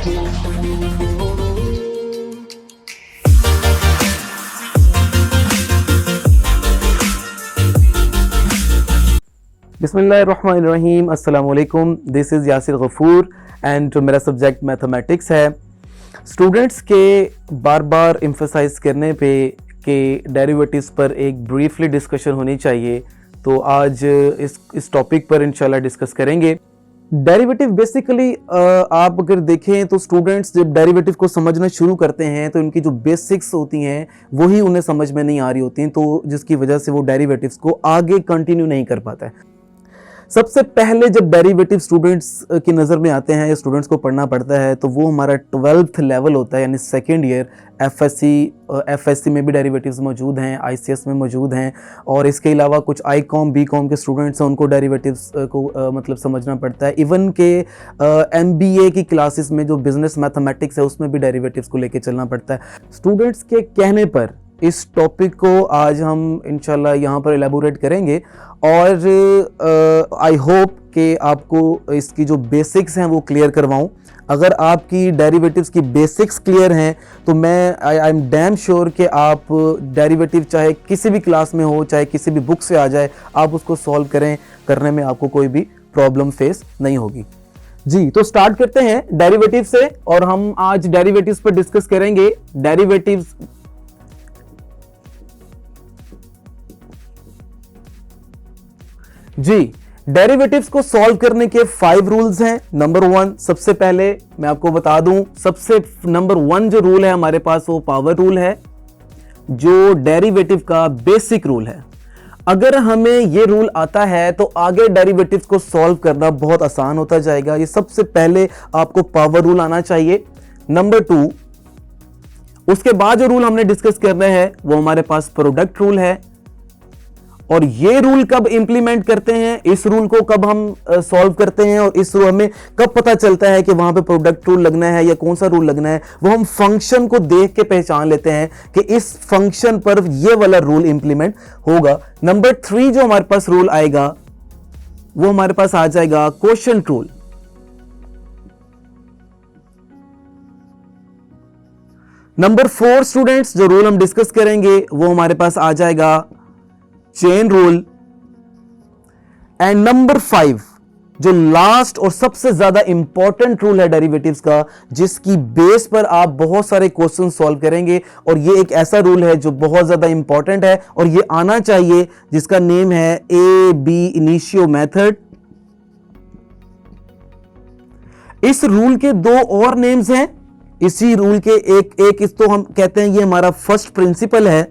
बिस्मिल्लाहिर्रहमानिर्रहीम, अस्सलाम वालेकुम। This is Yasir Gafoor and मेरा सब्जेक्ट मैथमेटिक्स है। स्टूडेंट्स के बार बार एम्फसाइज करने पे कि डेरिवेटिव्स पर एक ब्रीफली डिस्कशन होनी चाहिए, तो आज इस टॉपिक पर इंशाल्लाह डिस्कस करेंगे। डेरिवेटिव बेसिकली आप अगर देखें तो स्टूडेंट्स जब डेरिवेटिव को समझना शुरू करते हैं तो इनकी जो बेसिक्स होती हैं वही उन्हें समझ में नहीं आ रही होती हैं, तो जिसकी वजह से वो डेरिवेटिव्स को आगे कंटिन्यू नहीं कर पाता है। सबसे पहले जब डेरिवेटिव स्टूडेंट्स की नज़र में आते हैं या स्टूडेंट्स को पढ़ना पड़ता है तो वो हमारा 12th लेवल होता है, यानी सेकेंड ईयर। एफएससी में भी डेरिवेटिव्स मौजूद हैं, आईसीएस में मौजूद हैं, और इसके अलावा कुछ आईकॉम बीकॉम के स्टूडेंट्स हैं, उनको डेरिवेटिव्स को मतलब समझना पड़ता है। इवन के एमबीए की क्लासेस में जो बिजनेस मैथमेटिक्स है उसमें भी डेरिवेटिव्स को लेके चलना पड़ता है। स्टूडेंट्स के कहने पर इस टॉपिक को आज हम इंशाल्लाह यहाँ पर एलेबोरेट करेंगे, और आई होप कि आपको इसकी जो बेसिक्स हैं वो क्लियर करवाऊँ। अगर आपकी डेरिवेटिव्स की बेसिक्स क्लियर हैं तो मैं आई एम डैम श्योर कि आप डेरिवेटिव चाहे किसी भी क्लास में हो, चाहे किसी भी बुक से आ जाए, आप उसको सॉल्व करने में आपको कोई भी प्रॉब्लम फेस नहीं होगी। जी, तो स्टार्ट करते हैं डेरिवेटिव से, और हम आज डेरिवेटिव्स पर डिस्कस करेंगे। डेरिवेटिव्स जी, डेरिवेटिव्स को सॉल्व करने के 5 रूल्स हैं। नंबर 1, सबसे पहले मैं आपको बता दूं, सबसे नंबर 1 जो रूल है हमारे पास वो पावर रूल है, जो डेरिवेटिव का बेसिक रूल है। अगर हमें ये रूल आता है तो आगे डेरिवेटिव्स को सॉल्व करना बहुत आसान होता जाएगा। ये सबसे पहले आपको पावर रूल आना चाहिए। नंबर 2, उसके बाद जो रूल हमने डिस्कस करना है वो हमारे पास प्रोडक्ट रूल है, और ये रूल कब इंप्लीमेंट करते हैं, इस रूल को कब हम सॉल्व करते हैं, और इस रूल हमें कब पता चलता है कि वहां पे प्रोडक्ट रूल लगना है या कौन सा रूल लगना है, वो हम फंक्शन को देख के पहचान लेते हैं कि इस फंक्शन पर ये वाला रूल इंप्लीमेंट होगा। नंबर 3 जो हमारे पास रूल आएगा वो हमारे पास आ जाएगा क्वोशिएंट रूल। नंबर 4 स्टूडेंट्स जो रूल हम डिस्कस करेंगे वो हमारे पास आ जाएगा चेन रूल। एंड नंबर 5 जो लास्ट और सबसे ज्यादा इंपॉर्टेंट रूल है डेरिवेटिव्स का, जिसकी बेस पर आप बहुत सारे क्वेश्चन सॉल्व करेंगे, और ये एक ऐसा रूल है जो बहुत ज्यादा इंपॉर्टेंट है और ये आना चाहिए, जिसका नेम है ए बी इनिशियो मेथड। इस रूल के 2 और नेम्स हैं। इसी रूल के एक इस तो हम कहते हैं ये हमारा फर्स्ट प्रिंसिपल है,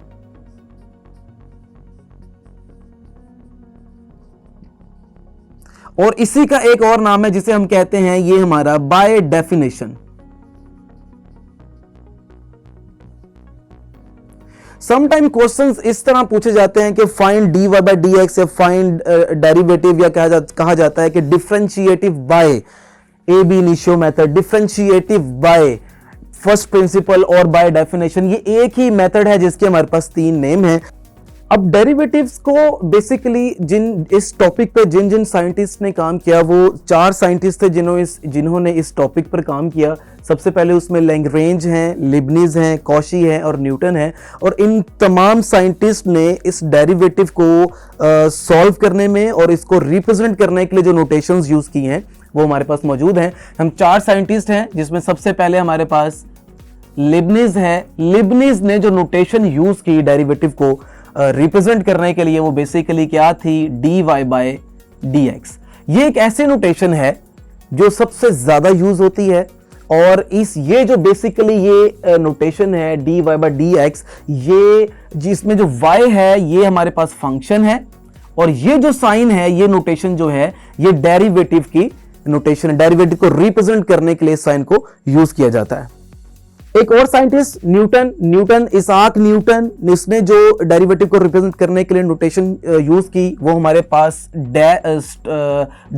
और इसी का एक और नाम है जिसे हम कहते हैं ये हमारा बाय डेफिनेशन। समटाइम क्वेश्चंस इस तरह पूछे जाते हैं कि फाइंड dy बाय dx या फाइंड डेरिवेटिव, या कहा जाता है कि differentiative by ab initio method, differentiative by first principle और बाय डेफिनेशन। ये एक ही मेथड है जिसके हमारे पास 3 नेम हैं। अब डेरिवेटिव्स को बेसिकली इस टॉपिक पे जिन साइंटिस्ट ने काम किया, वो 4 साइंटिस्ट थे जिन्होंने इस टॉपिक पर काम किया। सबसे पहले उसमें लैग्रेंज हैं, लिबनिज हैं, कॉशी हैं और न्यूटन है, और इन तमाम साइंटिस्ट ने इस डेरिवेटिव को सॉल्व करने में और इसको रिप्रेजेंट करने के लिए जो नोटेशंस यूज की हैं वो हमारे पास मौजूद हैं। हम 4 साइंटिस्ट हैं, जिसमें सबसे पहले हमारे पास लिबनिज है। लिबनिज ने जो नोटेशन यूज की डेरिवेटिव को रिप्रेजेंट करने के लिए, वो बेसिकली क्या थी, dy बाय dx। ये एक ऐसी नोटेशन है जो सबसे ज्यादा यूज होती है, और ये जो बेसिकली ये नोटेशन है dy बाय dx, ये जिसमें जो y है ये हमारे पास फंक्शन है, और ये जो साइन है, ये नोटेशन जो है ये डेरिवेटिव की नोटेशन है। डेरिवेटिव को रिप्रेजेंट करने के लिए साइन को यूज किया जाता है। एक और साइंटिस्ट न्यूटन इसाक न्यूटन, इसने जो डेरिवेटिव को रिप्रेजेंट करने के लिए नोटेशन यूज की वो हमारे पास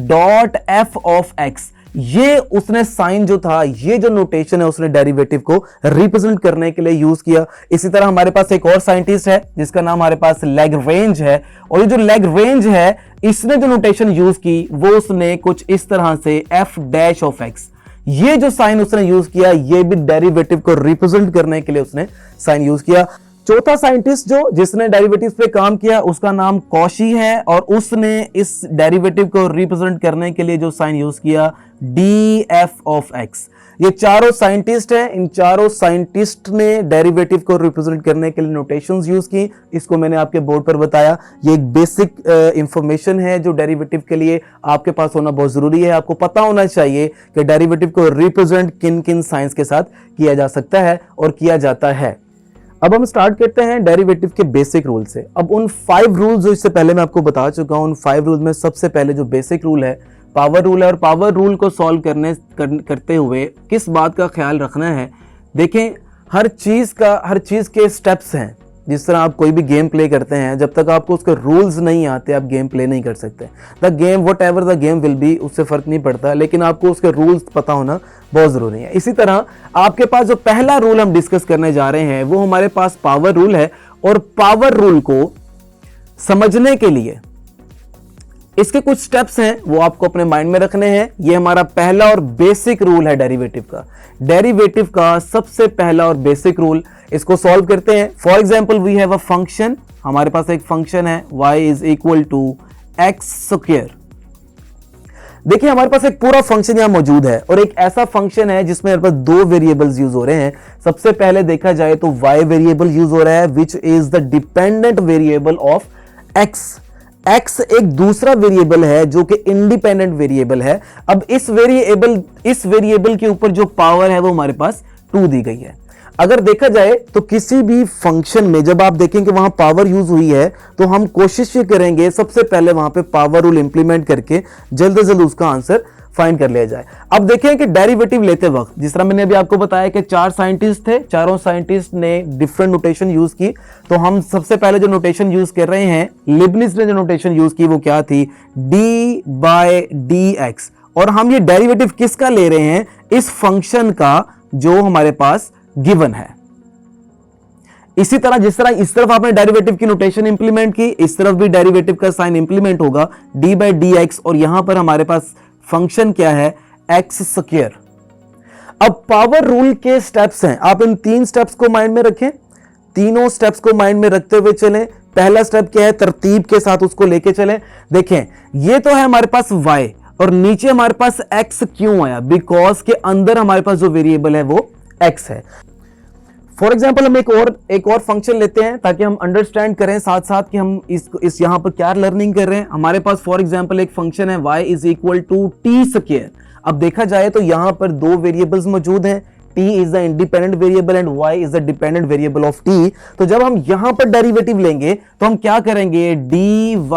डॉट एफ ऑफ एक्स, ये उसने साइन जो था, ये जो नोटेशन है उसने डेरिवेटिव को रिप्रेजेंट करने के लिए यूज किया। इसी तरह हमारे पास एक और साइंटिस्ट है जिसका नाम हमारे पास लैग्रेंज है, और ये जो लैग्रेंज है इसने जो नोटेशन यूज की वो उसने कुछ इस तरह से एफ डैश ऑफ एक्स, ये जो साइन उसने यूज किया ये भी डेरिवेटिव को रिप्रेजेंट करने के लिए उसने साइन यूज किया। चौथा साइंटिस्ट जो जिसने डेरिवेटिव्स पे काम किया उसका नाम कॉशी है और उसने इस डेरिवेटिव को रिप्रेजेंट करने के लिए जो साइन यूज किया df ऑफ x। ये चारों साइंटिस्ट हैं, इन चारों साइंटिस्ट ने डेरिवेटिव को रिप्रेजेंट करने के लिए नोटेशंस यूज की। इसको मैंने आपके बोर्ड पर बताया। ये एक बेसिक इंफॉर्मेशन है जो डेरिवेटिव के लिए आपके पास होना बहुत जरूरी है। आपको पता होना चाहिए कि डेरिवेटिव को रिप्रेजेंट किन किन साइंस के साथ किया जा सकता है और किया जाता है। अब हम स्टार्ट करते हैं डेरिवेटिव के बेसिक रूल से। अब उन 5 रूल्स जो इससे पहले मैं आपको बता चुका हूं, उन 5 रूल में सबसे पहले जो बेसिक रूल है पावर रूल है। और पावर रूल को सॉल्व करते हुए किस बात का ख्याल रखना है, देखें हर चीज के स्टेप्स हैं। जिस तरह आप कोई भी गेम प्ले करते हैं, जब तक आपको उसके रूल्स नहीं आते आप गेम प्ले नहीं कर सकते। The game what ever the game will be, उससे फर्क नहीं पड़ता, लेकिन आपको उसके रूल्स पता होना बहुत जरूरी है। इसी तरह आपके पास जो पहला रूल हम डिस्कस करने जा रहे हैं वो हमारे पास पावर रूल है। और पावर रूल को समझने के लिए इसके कुछ स्टेप्स हैं वो आपको अपने माइंड में रखने हैं। ये हमारा पहला और बेसिक रूल है डेरिवेटिव का। डेरिवेटिव का सबसे पहला और बेसिक रूल, इसको सॉल्व करते हैं। For example we have a function, हमारे पास एक फंक्शन है y is equal to x square. देखिए हमारे पास एक पूरा फंक्शन यहां मौजूद है और एक ऐसा फंक्शन है जिसमें हमारे पास 2 वेरिएबल्स यूज हो रहे हैं। सबसे पहले देखा जाए तो y वेरिएबल यूज हो रहा है which is the dependent variable of x। x एक दूसरा वेरिएबल है जो कि इंडिपेंडेंट वेरिएबल है। अब इस वेरिएबल के ऊपर जो पावर है वो हमारे पास 2 दी गई है। अगर देखा जाए तो किसी भी फंक्शन में जब आप देखेंगे वहां पावर यूज हुई है तो हम कोशिश ये करेंगे सबसे पहले वहां पे पावर रूल इंप्लीमेंट करके जल्द से जल्द उसका आंसर फाइंड कर लिया जाए। अब देखें कि डेरिवेटिव लेते वक्त जिस तरह मैंने अभी आपको बताया कि 4 साइंटिस्ट थे, चारों साइंटिस्ट ने डिफरेंट नोटेशन यूज की। तो हम सबसे पहले जो नोटेशन यूज कर रहे हैं, लिबनिज ने जो नोटेशन यूज की वो क्या थी, d/dx। और हम ये डेरिवेटिव किसका ले रहे हैं, इस फंक्शन का जो हमारे पास गिवन है। इसी तरह जिस तरह इस तरफ आपने डेरिवेटिव की नोटेशन इंप्लीमेंट की, इस तरफ भी डेरिवेटिव का साइन इंप्लीमेंट होगा d/dx। और यहां पर हमारे पास फंक्शन क्या है, एक्स स्क्वायर। अब पावर रूल के स्टेप्स हैं, आप इन 3 स्टेप्स को माइंड में रखें, तीनों स्टेप्स को माइंड में रखते हुए चलें। पहला स्टेप क्या है, तरतीब के साथ उसको लेके चलें। देखें ये तो है हमारे पास y और नीचे हमारे पास x क्यों आया, बिकॉज के अंदर हमारे पास जो वेरिएबल है वो x है। फॉर एग्जाम्पल हम एक और फंक्शन लेते हैं ताकि हम अंडरस्टैंड करें साथ साथ कि हम इस यहां पर क्या लर्निंग कर रहे हैं। हमारे पास फॉर एग्जाम्पल एक फंक्शन है y is equal to t square. अब देखा जाए तो यहां पर 2 वेरिएबल्स मौजूद हैं, t is the independent variable and y is the dependent variable of t। तो जब हम यहां पर डेरिवेटिव लेंगे तो हम क्या करेंगे, dy/dt।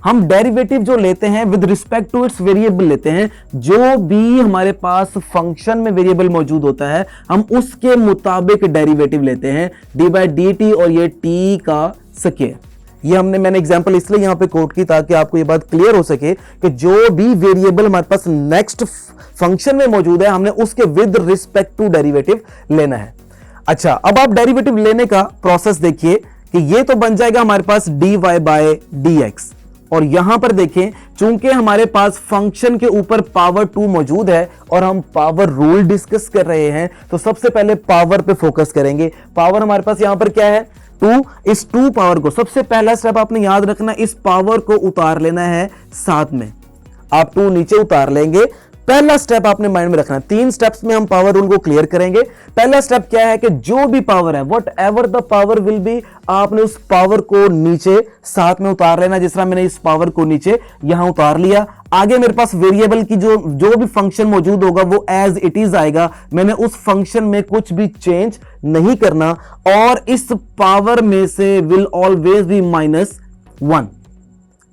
हम डेरिवेटिव जो लेते हैं with respect to its variable लेते हैं। जो भी हमारे पास फंक्शन में वेरिएबल मौजूद होता है हम उसके मुताबिक डेरिवेटिव लेते हैं, d/dt और ये t का स्क्वायर। ये मैंने एग्जांपल इसलिए यहां पे कोट की ताकि आपको ये बात क्लियर हो सके कि जो भी वेरिएबल हमारे पास नेक्स्ट फंक्शन में मौजूद है हमने उसके विद रिस्पेक्ट टू डेरिवेटिव लेना है। अच्छा, अब आप डेरिवेटिव लेने का प्रोसेस देखिए कि ये तो बन जाएगा हमारे पास dy/dx। और यहां पर देखें चूंकि हमारे पास फंक्शन के ऊपर पावर 2 मौजूद है और हम पावर रूल डिस्कस कर रहे हैं तो सबसे पहले पावर पे फोकस करेंगे। पावर हमारे पास यहां पर क्या है, 2। इस 2 पावर को सबसे पहला स्टेप आपने याद रखना, इस पावर को उतार लेना है साथ में। आप 2 नीचे उतार लेंगे, पहला स्टेप आपने माइंड में रखना। 3 स्टेप्स में हम पावर रूल को क्लियर करेंगे। पहला स्टेप क्या है कि जो भी पावर है, what ever the power will be, आपने उस पावर को नीचे साथ में उतार लेना। जिस तरह मैंने इस पावर को नीचे यहां उतार लिया। आगे मेरे पास वेरिएबल की जो भी फंक्शन मौजूद होगा वो एज इट इज आएगा। मैंने उस फंक्शन में कुछ भी चेंज नहीं करना और इस पावर में से will always B -1।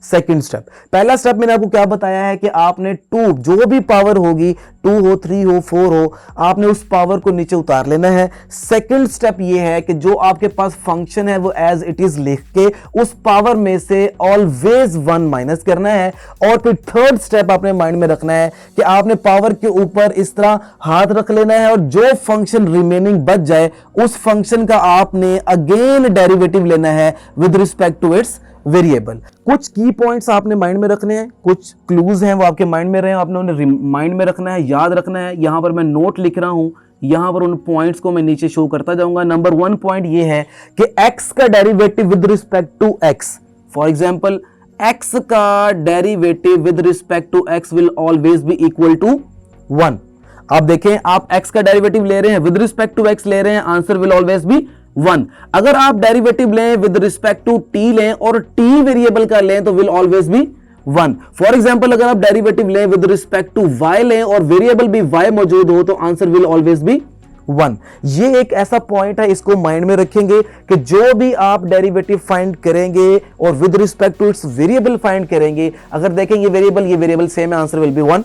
Second step, पहला स्टेप मैंने आपको क्या बताया है कि आपने 2 जो भी पावर होगी, 2 हो, 3 हो, 4 हो, आपने उस पावर को नीचे उतार लेना है। सेकंड स्टेप ये है कि जो आपके पास फंक्शन है वो एज इट इज लिख के उस पावर में से ऑलवेज 1 माइनस करना है। और फिर थर्ड स्टेप आपने माइंड में रखना है कि आपने पावर के ऊपर इस तरह हाथ रख लेना है और जो फंक्शन रिमेनिंग बच जाए उस फंक्शन का आपने अगेन डेरिवेटिव लेना है with respect to its variable. कुछ की पॉइंट्स आपने माइंड में रखने हैं, कुछ क्लूज हैं वो आपके माइंड में रहे हैं, आपने उन्हें माइंड में रखना है, याद रखना है। यहां पर मैं नोट लिख रहा हूं, यहां पर उन पॉइंट्स को मैं नीचे शो करता जाऊंगा। नंबर 1 पॉइंट ये है कि x का derivative with respect to x, for example x का derivative with respect to x will always be equal to 1। आप देखें, आप x का डेरिवेटिव ले रहे हैं, विद रिस्पेक्ट टू x ले रहे हैं, आंसर विल ऑलवेज बी 1। अगर आप डेरिवेटिव लें विद रिस्पेक्ट टू t लें और t वेरिएबल का लें तो will always B 1। For example अगर आप डेरिवेटिव लें विद रिस्पेक्ट टू y लें और वेरिएबल भी y मौजूद हो तो आंसर विल ऑलवेज बी 1। ये एक ऐसा पॉइंट है, इसको माइंड में रखेंगे कि जो भी आप डेरिवेटिव फाइंड करेंगे और with respect to its variable find करेंगे, अगर देखें ये वेरिएबल सेम है, आंसर विल बी 1।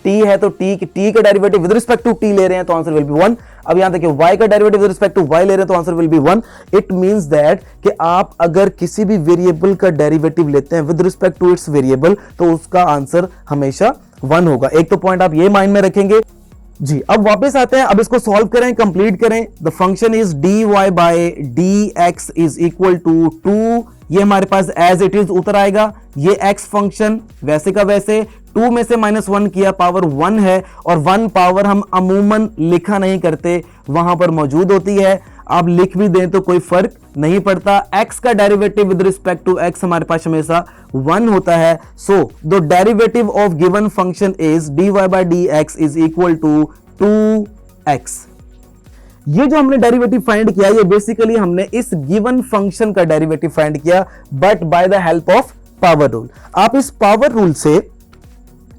t है तो t का derivative with respect to t ले रहे हैं तो आंसर विल बी 1। अब यहां देखिए y का derivative with respect to y ले रहे हैं तो answer will be 1। It means that कि आप अगर किसी भी वेरिएबल का डेरिवेटिव लेते हैं with respect to its variable तो उसका आंसर हमेशा 1 होगा। एक तो पॉइंट आप ये माइंड में रखेंगे जी। अब वापस आते हैं, अब इसको सॉल्व करें, कंप्लीट करें। The function is dy by dx is equal to 2। ये हमारे पास एज इट इज उतर आएगा। ये x फंक्शन वैसे का वैसे 2 में से -1 किया, पावर 1 है और 1 पावर हम अमूमन लिखा नहीं करते, वहां पर मौजूद होती है। आप लिख भी दें तो कोई फर्क नहीं पड़ता। x का derivative with respect to x हमारे पास हमेशा 1 होता है। So the derivative of given function is dy by dx is equal to 2x। ये जो हमने डेरिवेटिव फाइंड किया, ये बेसिकली हमने इस गिवन फंक्शन का डेरिवेटिव फाइंड किया, but by the help of power rule. आप इस पावर रूल से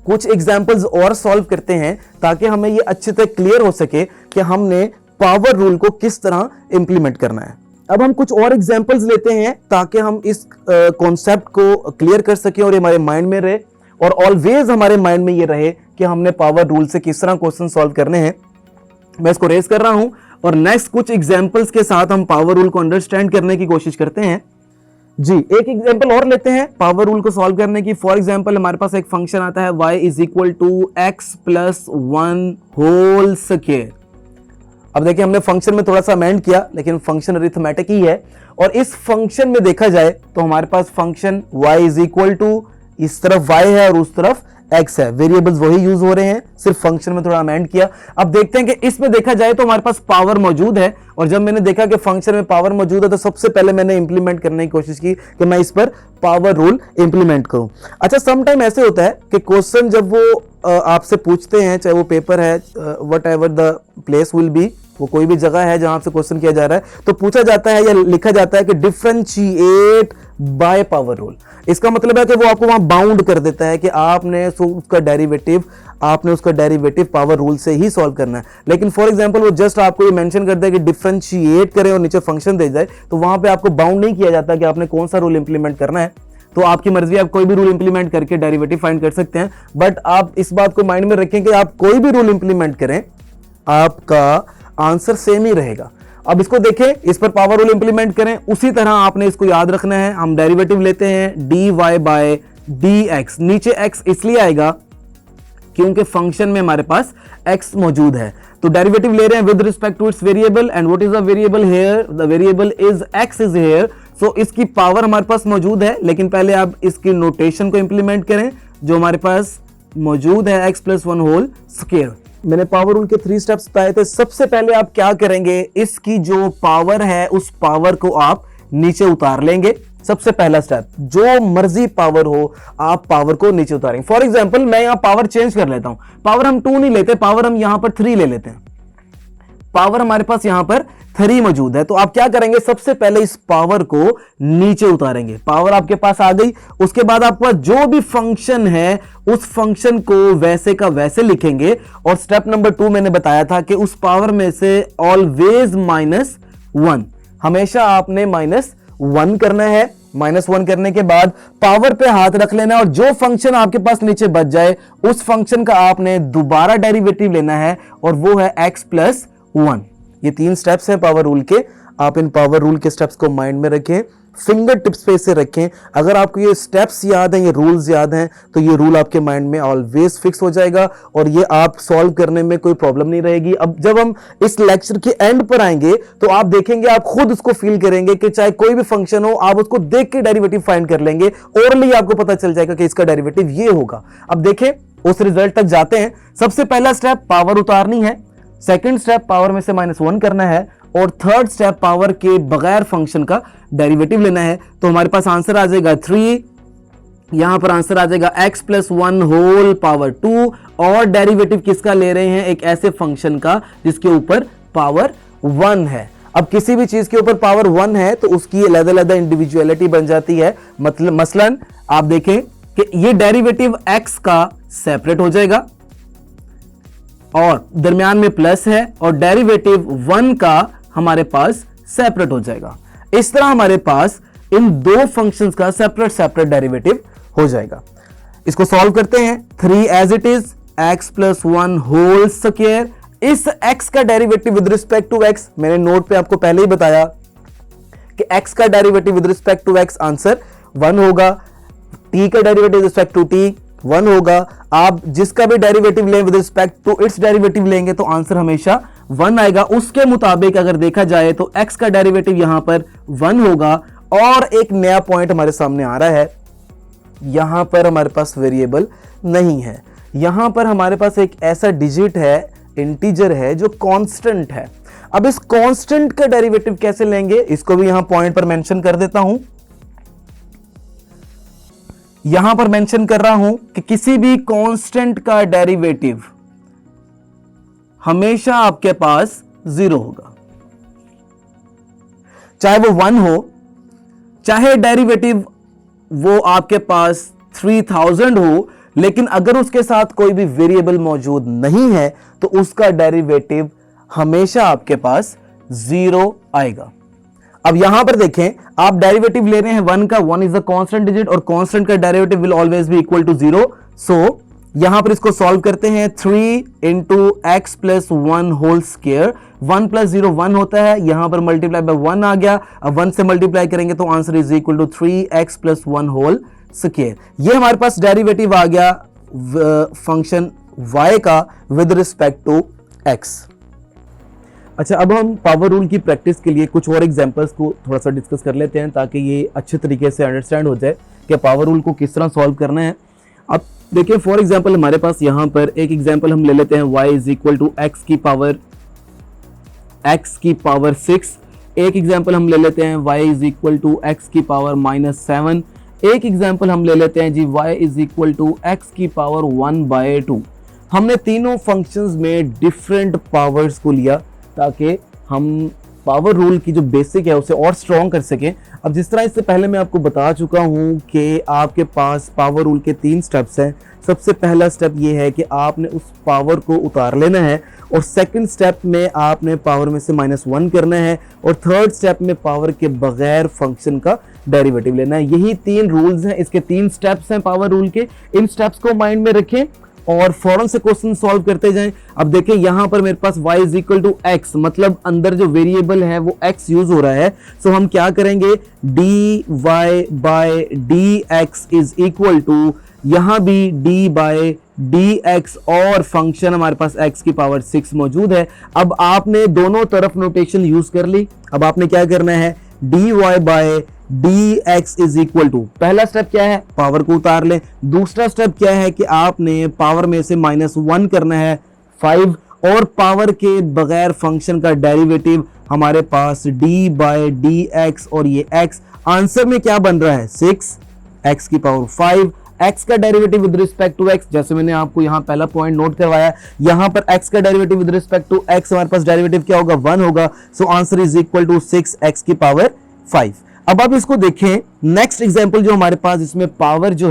कुछ एग्जांपल्स और सॉल्व करते हैं ताकि हमें ये अच्छे से क्लियर हो सके कि हमने पावर रूल को किस तरह इंप्लीमेंट करना है। अब हम कुछ और एग्जांपल्स लेते हैं ताकि हम इस कॉन्सेप्ट को क्लियर कर सकें और हमारे माइंड में रहे और ऑलवेज हमारे माइंड में ये रहे कि हमने पावर रूल से किस तरह क्वेश्चन सॉल्व करने हैं। मैं इसको रेज कर रहा हूं और नेक्स्ट कुछ एग्जांपल्स के साथ हम पावर रूल को अंडरस्टैंड करने की कोशिश करते हैं जी। एक एग्जांपल और लेते हैं पावर रूल को सॉल्व करने की। फॉर एग्जांपल हमारे पास एक फंक्शन आता है y is equal to x plus 1 whole square. अब देखिए, हमने फंक्शन में थोड़ा सा अमेंड किया, लेकिन फंक्शन अरिथमेटिक ही है। और इस फंक्शन में देखा जाए तो हमारे पास function y is equal to, इस तरफ y है और उस तरफ x है, वेरिएबल्स वही यूज हो रहे हैं, सिर्फ फंक्शन में थोड़ा अमेंड किया। अब देखते हैं कि इसमें देखा जाए तो हमारे पास पावर मौजूद है, और जब मैंने देखा कि फंक्शन में पावर मौजूद है तो सबसे पहले मैंने इंप्लीमेंट करने की कोशिश की कि मैं इस पर पावर रूल इंप्लीमेंट करूं। अच्छा, सम टाइम ऐसे होता है कि क्वेश्चन जब वो आपसे पूछते हैं, चाहे वो पेपर है, what ever the place will be, वो कोई भी जगह है जहां से क्वेश्चन किया जा रहा है, तो पूछा जाता है या लिखा जाता है कि डिफरेंशिएट बाय पावर रूल। इसका मतलब है कि वो आपको वहां बाउंड कर देता है कि आपने उसका डेरिवेटिव पावर रूल से ही सॉल्व करना है। लेकिन फॉर एग्जांपल वो जस्ट आपको ये मेंशन करता है कि डिफरेंशिएट करें और नीचे फंक्शन दे जाए, तो वहां पे आपको बाउंड नहीं किया जाता कि आपने कौन सा रूल इंप्लीमेंट करना है। तो आपकी मर्जी, आप कोई भी रूल इंप्लीमेंट करके डेरिवेटिव फाइंड कर सकते हैं, बट आप इस बात को माइंड में रखें कि आप कोई भी रूल इंप्लीमेंट करें, आपका आंसर सेम ही रहेगा। अब इसको देखें, इस पर पावर रूल इंप्लीमेंट करें, उसी तरह आपने इसको याद रखना है। हम डेरिवेटिव लेते हैं dy बाय dx, नीचे x इसलिए आएगा क्योंकि फंक्शन में हमारे पास x मौजूद है। तो डेरिवेटिव ले रहे हैं with respect to its variable, and what is the variable here, the variable is x is here. So इसकी पावर हमारे पास मौजूद है, लेकिन पहले आप इसकी नोटेशन को इंप्लीमेंट करें जो हमारे पास मौजूद है, x प्लस 1 होल स्क्वायर। मैंने पावर रूल के 3 स्टेप्स बताए थे। सबसे पहले आप क्या करेंगे, इसकी जो पावर है उस पावर को आप नीचे उतार लेंगे। सबसे पहला स्टेप, जो मर्जी पावर हो आप पावर को नीचे उतारेंगे। फॉर एग्जांपल मैं यहां पावर चेंज कर लेता हूं, पावर हम 2 नहीं लेते, पावर हम यहां पर 3 ले लेते हैं। पावर हमारे पास यहां पर 3 मौजूद है, तो आप क्या करेंगे, सबसे पहले इस पावर को नीचे उतारेंगे। पावर आपके पास आ गई, उसके बाद आपके पास जो भी फंक्शन है उस फंक्शन को वैसे का वैसे लिखेंगे। और स्टेप नंबर 2 मैंने बताया था कि उस पावर में से ऑलवेज -1, हमेशा आपने -1 करना है। -1 करने के बाद पावर पे हाथ रख लेना, और जो फंक्शन आपके पास नीचे बच जाए उस फंक्शन का आपने दोबारा डेरिवेटिव लेना है, और वो है x प्लस 1। ये 3 स्टेप्स हैं पावर रूल के। आप इन पावर रूल के स्टेप्स को माइंड में रखें फिंगर टिप्स पे इसे रखें। अगर आपको ये स्टेप्स याद हैं, ये रूल्स याद हैं, तो ये रूल आपके माइंड में ऑलवेज फिक्स हो जाएगा और ये आप सॉल्व करने में कोई प्रॉब्लम नहीं रहेगी। अब जब हम इस लेक्चर के एंड पर आएंगे तो आप देखेंगे, आप खुद उसको फील करेंगे कि चाहे कोई भी फंक्शन हो, आप उसको देख के डेरिवेटिव फाइंड कर लेंगे, ओरली आपको पता चल जाएगा कि इसका डेरिवेटिव ये होगा। अब देखें, उस रिजल्ट तक जाते हैं। सबसे पहला स्टेप पावर उतारनी है, सेकंड स्टेप पावर में से -1 करना है, और थर्ड स्टेप पावर के बगैर फंक्शन का डेरिवेटिव लेना है। तो हमारे पास आंसर आ जाएगा 3, यहां पर आंसर आ जाएगा x + 1 होल पावर 2, और डेरिवेटिव किसका ले रहे हैं? एक ऐसे फंक्शन का जिसके ऊपर पावर 1 है। अब किसी भी चीज के ऊपर पावर 1 है तो उसकी अलग-अलग इंडिविजुअलिटी बन जाती है। मतलब मसलन आप देखें कि ये डेरिवेटिव x का सेपरेट हो जाएगा और दरमियान में प्लस है, और डेरिवेटिव 1 का हमारे पास सेपरेट हो जाएगा। इस तरह हमारे पास इन दो फंक्शंस का सेपरेट डेरिवेटिव हो जाएगा। इसको सॉल्व करते हैं। 3 as it is, x + 1 whole square. इस x का derivative with respect to x, मैंने नोट पे आपको पहले ही बताया कि x का derivative with respect to x answer 1 होगा, t का derivative with respect to t 1 होगा। आप जिसका भी डेरिवेटिव लें with respect to its derivative लेंगे तो आंसर हमेशा 1 आएगा। उसके मुताबिक अगर देखा जाए तो x का डेरिवेटिव यहां पर 1 होगा, और एक नया पॉइंट हमारे सामने आ रहा है, यहां पर हमारे पास वेरिएबल नहीं है, यहां पर हमारे पास एक ऐसा डिजिट है, इंटीजर है जो कांस्टेंट है। अब इस कांस्टेंट का डेरिवेटिव कैसे लेंगे, इसको भी यहां पॉइंट पर मेंशन कर देता हूं। यहां पर मेंशन कर रहा हूं कि किसी भी कांस्टेंट का डेरिवेटिव हमेशा आपके पास 0 होगा, चाहे वो 1 हो, चाहे डेरिवेटिव वो आपके पास 3000 हो, लेकिन अगर उसके साथ कोई भी वेरिएबल मौजूद नहीं है तो उसका डेरिवेटिव हमेशा आपके पास 0 आएगा। अब यहां पर देखें, आप डेरिवेटिव ले रहे हैं 1 का, 1 इज अ कांस्टेंट डिजिट और कांस्टेंट का derivative will always be equal to 0। So यहां पर इसको सॉल्व करते हैं। 3 × x + 1 होल स्क्वायर, 1 + 0 1 होता है, यहां पर मल्टीप्लाई बाय 1 आ गया। अब 1 से मल्टीप्लाई करेंगे तो answer is equal to 3x + 1 whole square. ये हमारे पास डेरिवेटिव आ गया फंक्शन y का विद रिस्पेक्ट टू x। अच्छा, अब हम पावर रूल की प्रैक्टिस के लिए कुछ और एग्जांपल्स को थोड़ा सा डिस्कस कर लेते हैं ताकि ये अच्छे तरीके से अंडरस्टैंड हो जाए कि पावर रूल को किस तरह सॉल्व करना है। अब देखिए, फॉर एग्जांपल हमारे पास यहाँ पर एक एग्जांपल हम ले लेते हैं, y = x की पावर 6। एक एग्जांपल हम ले लेते हैं y = x की पावर -7। एक एग्जांपल हम ले लेते हैं जी y = x की पावर 1/2। हमने तीनों फंक्शंस में डिफरेंट पावर्स को लिया ताकि हम पावर रूल की जो बेसिक है उसे और स्ट्रॉन्ग कर सकें। अब जिस तरह इससे पहले मैं आपको बता चुका हूं कि आपके पास पावर रूल के 3 स्टेप्स हैं। सबसे पहला स्टेप ये है कि आपने उस पावर को उतार लेना है, और सेकंड स्टेप में आपने पावर में से -1 करना है, और थर्ड स्टेप में पावर के बगैर फंक्शन का डेरिवेटिव लेना है। यही 3 रूल्स हैं, इसके 3 स्टेप्स हैं पावर रूल के। इन स्टेप्स को माइंड में रखें और फौरन से क्वेश्चन सॉल्व करते जाएं। अब देखिए, यहां पर मेरे पास y = x, मतलब अंदर जो वेरिएबल है वो x यूज हो रहा है। सो हम क्या करेंगे, dy/dx इज इक्वल टू, यहां भी d/dx, और फंक्शन हमारे पास x की पावर 6 मौजूद है। अब आपने दोनों तरफ नोटेशन यूज कर ली। अब आपने क्या करना है, dy/dx इज इक्वल टू, पहला स्टेप क्या है, पावर को उतार लें। दूसरा स्टेप क्या है कि आपने पावर में से -1 करना है 5, और पावर के बगैर फंक्शन का डेरिवेटिव हमारे पास d/dx, और ये x आंसर में क्या बन रहा है 6, x की पावर 5। x का derivative with respect to x, जैसे मैंने आपको यहां पहला पॉइंट नोट करवाया, यहां पर x का derivative with respect to x हमारे पास डेरिवेटिव क्या होगा, 1 होगा। So answer is equal to 6x की पावर 5। अब आप इसको देखें, नेक्स्ट एग्जांपल जो हमारे पास, इसमें पावर जो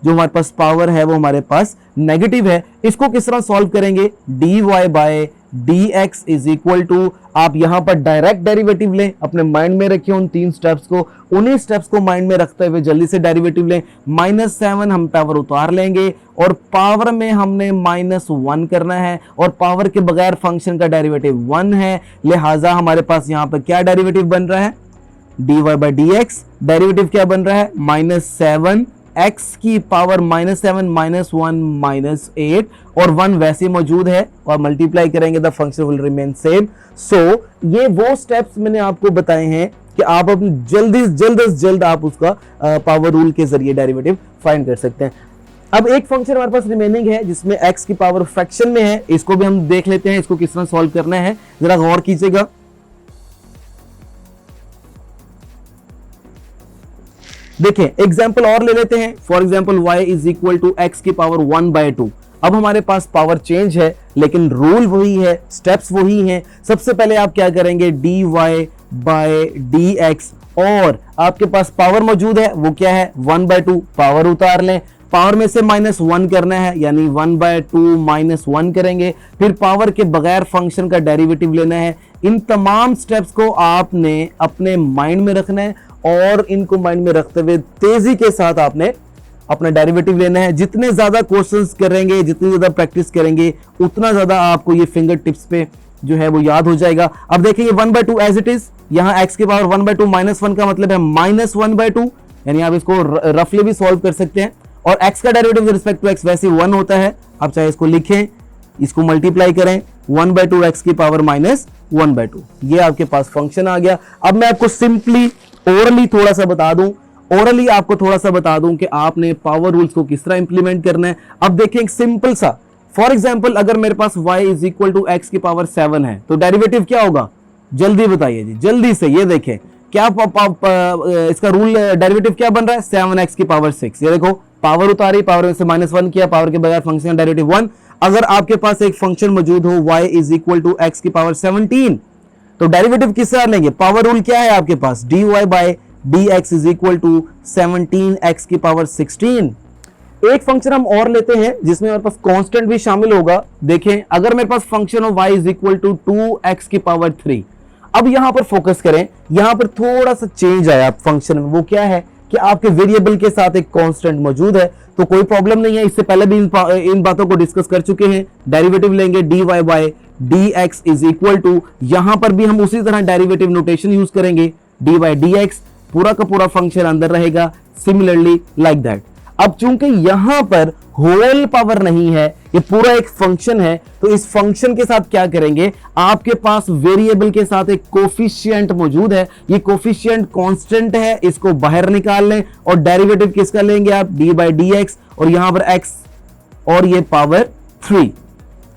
हमारे पास पावर है वो हमारे पास नेगेटिव है। इसको किस तरह सॉल्व करेंगे, dy/dx इज इक्वल टू, आप यहां पर डायरेक्ट डेरिवेटिव लें, अपने माइंड में रखिए उन 3 स्टेप्स को, उन्हीं स्टेप्स को माइंड में रखते हुए जल्दी से डेरिवेटिव लें। -7 हम पावर उतार लेंगे, और पावर में हमने -1 करना है, और पावर के बगैर फंक्शन का डेरिवेटिव 1 है, लिहाजा हमारे पास यहां पर क्या डेरिवेटिव बन रहा है, dy by D x, derivative क्या बन रहा है -7 x की पावर -7 -1 -8 और 1 वैसे मौजूद है और मल्टीप्लाई करेंगे the function will remain same. So ये वो स्टेप्स मैंने आपको बताए हैं कि आप अपनी जल्द आप उसका पावर रूल के जरिए डेरिवेटिव फाइंड कर सकते हैं। अब एक फंक्शन हमारे पास रिमेनिंग है जिसमें x की पावर फ्रैक्शन में है, इसको भी हम देख लेते हैं इसको किस तरह सॉल्व करना है, जरा गौर कीजिएगा। देखिए एग्जाम्पल और ले लेते हैं, for example y is equal to x की पावर 1/2। अब हमारे पास पावर चेंज है लेकिन रूल वही है, स्टेप्स वही हैं। सबसे पहले आप क्या करेंगे dy बाय डी एक्स, और आपके पास पावर मौजूद है वो क्या है 1/2, पावर उतार लें, पावर में से -1 करना है यानी 1/2 -1 करेंगे, फिर पावर के बगैर फंक्शन का डेरिवेटिव लेना है। इन तमाम स्टेप्स को आपने अपने माइंड में रखना है और इनको माइंड में रखते हुए तेजी के साथ आपने अपना डेरिवेटिव लेना है। जितने ज्यादा क्वेश्चंस करेंगे, जितनी ज्यादा प्रैक्टिस करेंगे, उतना ज्यादा आपको ये फिंगर टिप्स पे जो है वो याद हो जाएगा। अब देखिए 1/2 एज इट इज, यहाँ x की पावर 1/2 -1 का मतलब है -1/2, यानी आप इसको रफली भी सॉल्व कर सकते हैं। और x का derivative with respect to x वैसे 1 होता है, आप चाहे इसको लिखें, इसको मल्टीप्लाई करें, 1/2 x की पावर -1/2, ये आपके पास फंक्शन आ गया। अब मैं आपको सिंपली ओरली थोड़ा सा बता दूं कि आपने पावर रूल्स को किस तरह इंप्लीमेंट करना है। अब देखें एक सिंपल सा, फॉर एग्जांपल अगर मेरे पास y is equal to x की पावर 7 है तो डेरिवेटिव क्या होगा, जल्दी बताइए जी, जल्दी से। ये देखें क्या इसका रूल डेरिवेटिव क्या बन रहा है 7x की पावर 6। ये देखो पावर उतारी, पावर में से -1 किया, पावर के बगैर फंक्शन का डेरिवेटिव 1। अगर आपके पास एक फंक्शन मौजूद हो y is equal to x की पावर 17 तो डेरिवेटिव किस तरह लेंगे, पावर रूल क्या है आपके पास dy by d x is equal to 17x की पावर 16। एक फंक्शन हम और लेते हैं जिसमें हमारे पास कांस्टेंट भी शामिल होगा। देखें अगर मेरे पास फंक्शन हो y is equal to 2x की पावर 3, अब यहां पर फोकस करें, यहां पर थोड़ा सा चेंज आया फंक्शन में, वो क्या है कि आपके वेरिएबल के साथ एक कांस्टेंट मौजूद है, तो कोई प्रॉब्लम नहीं है, इससे पहले भी इन बातों को डिस्कस कर चुके हैं। डेरिवेटिव लेंगे dy by d x is equal to, यहां पर भी हम उसी तरह डेरिवेटिव नोटेशन यूज करेंगे, dy बाय डी एक्स, पूरा का पूरा फंक्शन अंदर रहेगा, सिमिलरली लाइक दैट। अब चूंकि यहां पर होल पावर नहीं है, ये पूरा एक फंक्शन है, तो इस फंक्शन के साथ क्या करेंगे, आपके पास वेरिएबल के साथ एक कोफिशिएंट मौजूद है, ये कोफिशिएंट कांस्टेंट है, इसको बाहर निकाल लें और डेरिवेटिव किसका लेंगे आप डी बाई डी एक्स, और यहां पर x और ये पावर 3।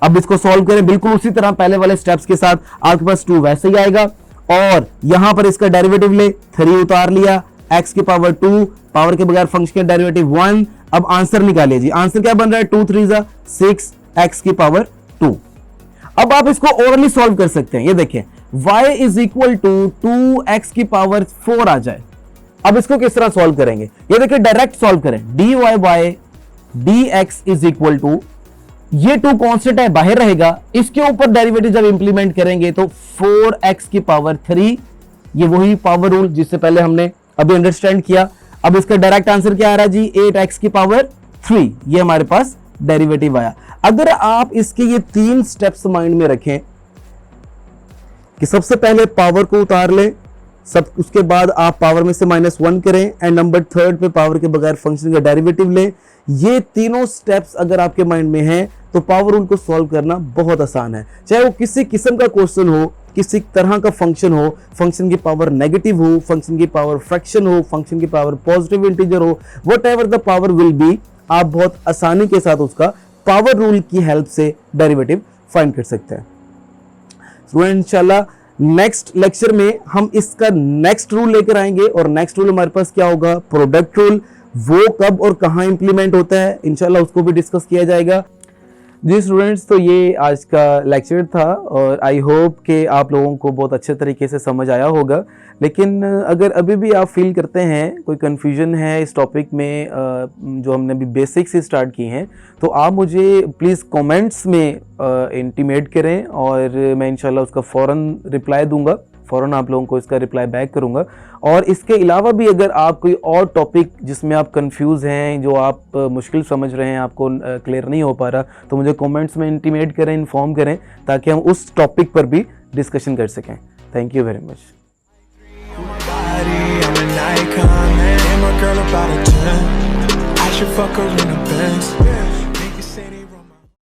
अब इसको सॉल्व करें बिल्कुल उसी तरह पहले वाले स्टेप्स के साथ, आपके पास 2 वैसे ही आएगा और यहां पर इसका डेरिवेटिव ले, 3 उतार लिया, x की पावर 2, पावर के बगैर फंक्शन का डेरिवेटिव 1। अब आंसर निकालिए जी, आंसर क्या बन रहा है 2 3 6 x की पावर 2। अब आप इसको ओरली सॉल्व कर सकते हैं, ये देखें y is equal to 2x की पावर 4 आ जाए। अब इसको किस तरह सॉल्व करेंगे, ये देखिए डायरेक्ट सॉल्व करें, dy by dx is equal to, ये 2 कांस्टेंट है बाहर रहेगा, इसके ऊपर डेरिवेटिव जब इंप्लीमेंट करेंगे तो 4x की पावर 3, ये वही पावर रूल जिससे पहले हमने अभी अंडरस्टैंड किया। अब इसका डायरेक्ट आंसर क्या आ रहा है जी 8x की पावर 3, ये हमारे पास डेरिवेटिव आया। अगर आप इसके ये 3 स्टेप्स माइंड में रखें कि सबसे पहले पावर को उतार लें, सब उसके बाद आप पावर में से -1 करें एंड नंबर 3 पे पावर के बगैर फंक्शन का डेरिवेटिव लें, ये तीनों स्टेप्स अगर आपके माइंड में हैं तो पावर रूल को सॉल्व करना बहुत आसान है। चाहे वो किसी किस्म का क्वेश्चन हो, किसी तरह का फंक्शन हो, फंक्शन की पावर नेगेटिव हो, फंक्शन की पावर फ्रैक्शन हो, फंक्शन की पावर पॉजिटिव इंटीजर हो, whatever the power will be, आप बहुत आसानी के साथ उसका पावर रूल की हेल्प से डेरिवेटिव फाइंड कर सकते हैं। स्टूडेंट इंशाल्लाह नेक्स्ट लेक्चर में हम इसका नेक्स्ट रूल लेकर आएंगे और नेक्स्ट रूल हमारे पास क्या होगा, प्रोडक्ट रूल। वो कब और कहां इंप्लीमेंट होता है इंशाल्लाह उसको भी डिस्कस किया जाएगा। जी स्टूडेंट्स, तो ये आज का लेक्चर था और आई होप कि आप लोगों को बहुत अच्छे तरीके से समझ आया होगा। लेकिन अगर अभी भी आप फील करते हैं कोई कन्फ्यूजन है इस टॉपिक में जो हमने अभी बेसिक से स्टार्ट की हैं, तो आप मुझे प्लीज़ कमेंट्स में इंटीमेट करें और मैं इंशाल्लाह उसका फ़ौरन रिप्लाई दूंगा, फ़ौरन आप लोगों को इसका रिप्लाई बैक करूंगा। और इसके अलावा भी अगर आप कोई और टॉपिक जिसमें आप कंफ्यूज हैं, जो आप मुश्किल समझ रहे हैं, आपको क्लियर नहीं हो पा रहा, तो मुझे कमेंट्स में इंटीमेट करें, इन्फॉर्म करें, ताकि हम उस टॉपिक पर भी डिस्कशन कर सकें। Thank you very much. icon, man. And my girl about a 10. I should fuck her in a Benz.